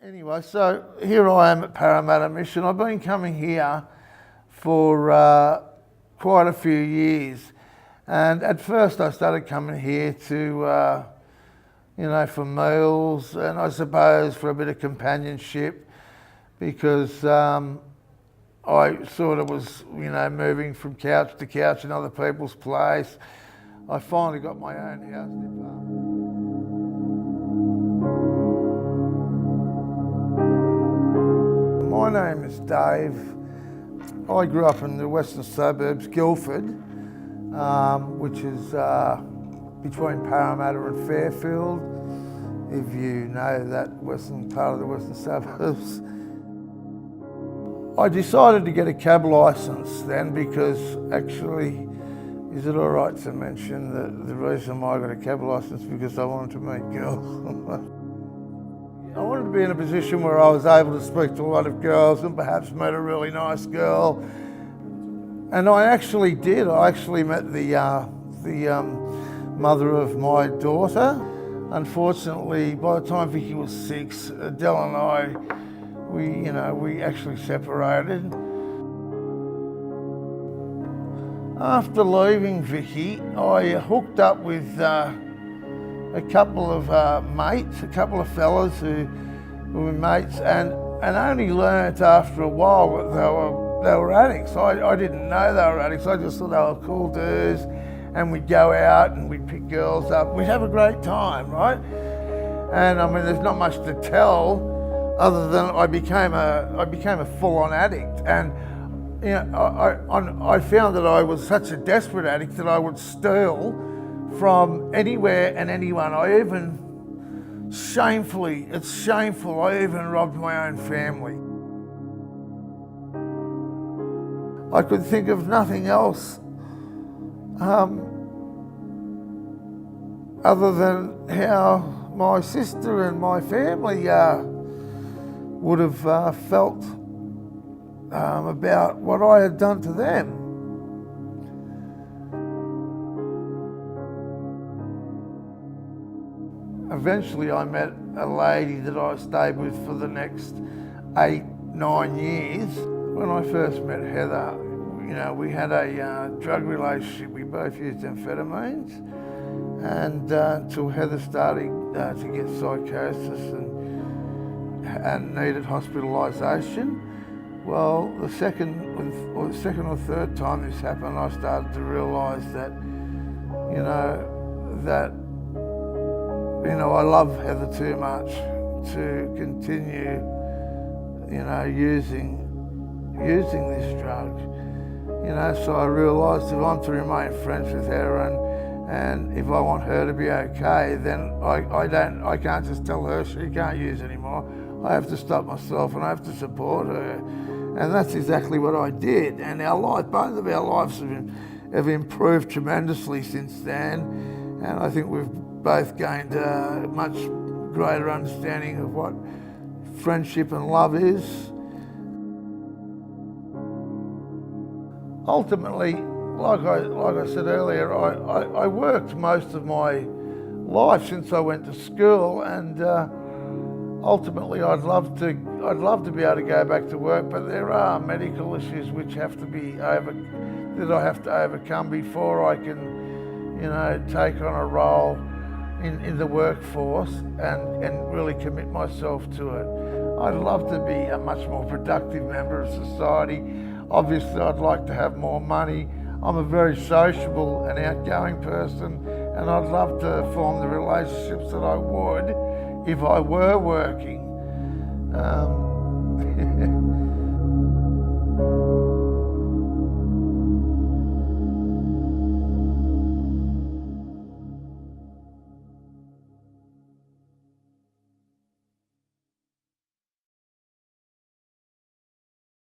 Anyway, so here I am at Parramatta Mission. I've been coming here for quite a few years, and at first I started coming here to, for meals and I suppose for a bit of companionship, because I sort of was, moving from couch to couch in other people's place. I finally got my own house and apartment. My name is Dave. I grew up in the western suburbs, Guildford, which is between Parramatta and Fairfield, if you know that western part of the western suburbs. I decided to get a cab licence then because actually, is it all right to mention that the reason why I got a cab licence because I wanted to meet girls? I wanted to be in a position where I was able to speak to a lot of girls and perhaps met a really nice girl. And I actually did. I actually met the mother of my daughter. Unfortunately, by the time Vicky was 6, Adele and I, we actually separated. After leaving Vicky, I hooked up with a couple of mates, a couple of fellas who were mates, and only learnt after a while that they were addicts. I didn't know they were addicts. I just thought they were cool dudes, and we'd go out and we'd pick girls up. We'd have a great time, right? And I mean, there's not much to tell other than I became a full-on addict, and I found that I was such a desperate addict that I would steal from anywhere and anyone. I even, it's shameful, I even robbed my own family. I could think of nothing else other than how my sister and my family would have felt about what I had done to them. Eventually I met a lady that I stayed with for the next 8-9 years. When I first met Heather, we had a drug relationship. We both used amphetamines, and until Heather started to get psychosis and needed hospitalisation. Well, the second or third time this happened, I started to realise that, I love Heather too much to continue, using this drug. So I realised if I'm to remain friends with her and if I want her to be okay, then I can't just tell her she can't use anymore. I have to stop myself and I have to support her. And that's exactly what I did. And both of our lives have improved tremendously since then. And I think we've both gained a much greater understanding of what friendship and love is. Ultimately, like I said earlier, I worked most of my life since I went to school, and ultimately I'd love to be able to go back to work, but there are medical issues which have to be that I have to overcome before I can, take on a role in the workforce and really commit myself to it. I'd love to be a much more productive member of society. Obviously, I'd like to have more money. I'm a very sociable and outgoing person, and I'd love to form the relationships that I would if I were working.